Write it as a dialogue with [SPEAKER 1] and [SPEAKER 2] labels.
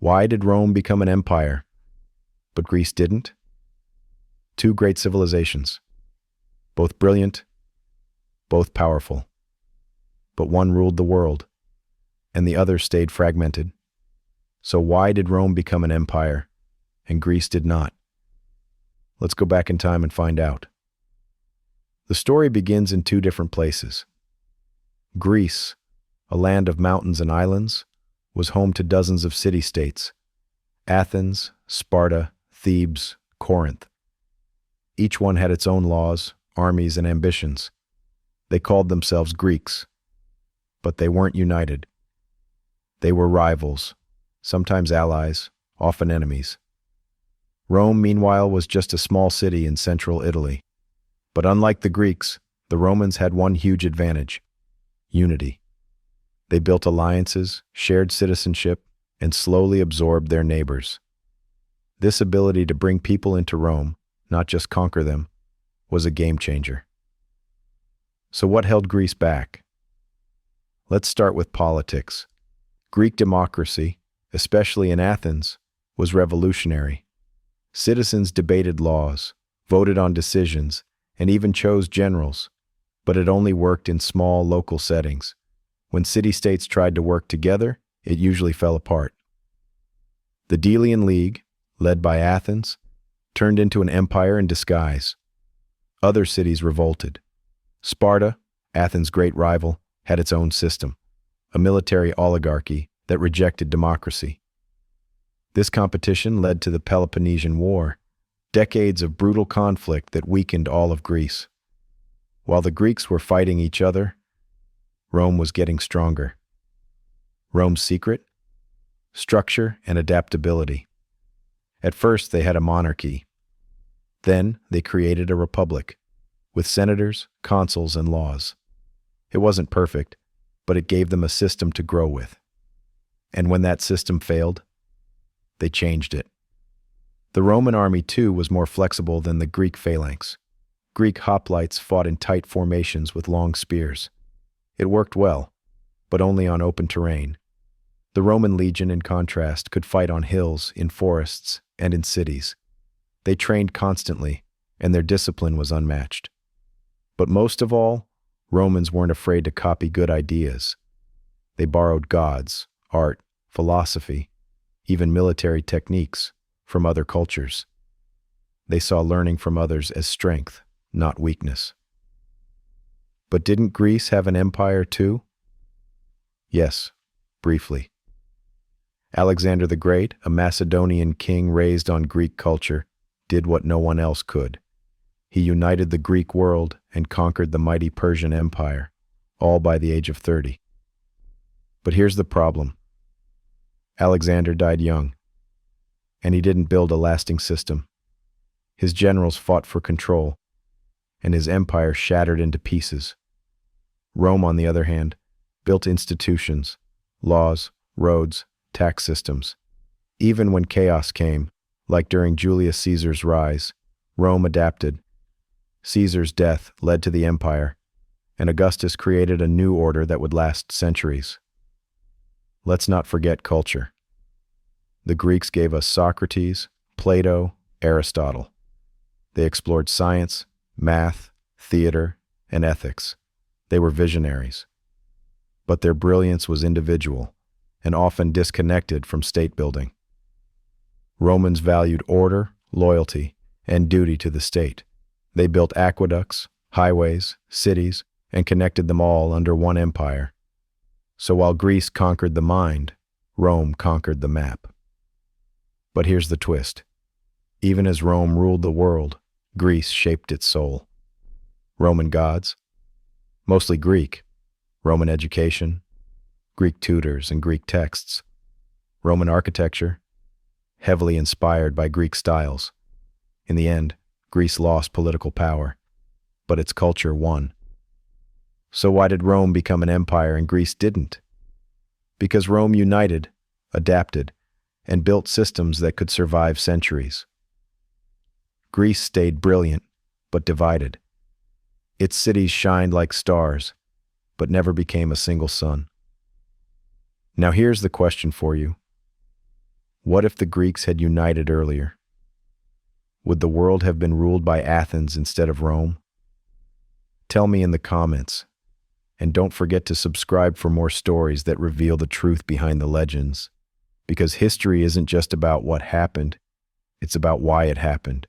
[SPEAKER 1] Why did Rome become an empire, but Greece didn't? Two great civilizations, both brilliant, both powerful. But one ruled the world, and the other stayed fragmented. So why did Rome become an empire, and Greece did not? Let's go back in time and find out. The story begins in two different places. Greece, a land of mountains and islands, was home to dozens of city-states: Athens, Sparta, Thebes, Corinth. Each one had its own laws, armies, and ambitions. They called themselves Greeks, but they weren't united. They were rivals, sometimes allies, often enemies. Rome, meanwhile, was just a small city in central Italy. But unlike the Greeks, the Romans had one huge advantage: unity. They built alliances, shared citizenship, and slowly absorbed their neighbors. This ability to bring people into Rome, not just conquer them, was a game changer. So what held Greece back? Let's start with politics. Greek democracy, especially in Athens, was revolutionary. Citizens debated laws, voted on decisions, and even chose generals, but it only worked in small local settings. When city-states tried to work together, it usually fell apart. The Delian League, led by Athens, turned into an empire in disguise. Other cities revolted. Sparta, Athens' great rival, had its own system, a military oligarchy that rejected democracy. This competition led to the Peloponnesian War, decades of brutal conflict that weakened all of Greece. While the Greeks were fighting each other, Rome was getting stronger. Rome's secret? Structure and adaptability. At first, they had a monarchy. Then, they created a republic, with senators, consuls, and laws. It wasn't perfect, but it gave them a system to grow with. And when that system failed, they changed it. The Roman army, too, was more flexible than the Greek phalanx. Greek hoplites fought in tight formations with long spears. It worked well, but only on open terrain. The Roman legion, in contrast, could fight on hills, in forests, and in cities. They trained constantly, and their discipline was unmatched. But most of all, Romans weren't afraid to copy good ideas. They borrowed gods, art, philosophy, even military techniques from other cultures. They saw learning from others as strength, not weakness. But didn't Greece have an empire too? Yes, briefly. Alexander the Great, a Macedonian king raised on Greek culture, did what no one else could. He united the Greek world and conquered the mighty Persian Empire, all by the age of 30. But here's the problem. Alexander died young, and he didn't build a lasting system. His generals fought for control, and his empire shattered into pieces. Rome, on the other hand, built institutions, laws, roads, tax systems. Even when chaos came, like during Julius Caesar's rise, Rome adapted. Caesar's death led to the empire, and Augustus created a new order that would last centuries. Let's not forget culture. The Greeks gave us Socrates, Plato, Aristotle. They explored science, math, theater, and ethics. They were visionaries. But their brilliance was individual and often disconnected from state building. Romans valued order, loyalty, and duty to the state. They built aqueducts, highways, cities, and connected them all under one empire. So while Greece conquered the mind, Rome conquered the map. But here's the twist. Even as Rome ruled the world, Greece shaped its soul. Roman gods? Mostly Greek. Roman education, Greek tutors and Greek texts. Roman architecture, heavily inspired by Greek styles. In the end, Greece lost political power, but its culture won. So why did Rome become an empire and Greece didn't? Because Rome united, adapted, and built systems that could survive centuries. Greece stayed brilliant, but divided. Its cities shined like stars, but never became a single sun. Now here's the question for you. What if the Greeks had united earlier? Would the world have been ruled by Athens instead of Rome? Tell me in the comments. And don't forget to subscribe for more stories that reveal the truth behind the legends. Because history isn't just about what happened, it's about why it happened.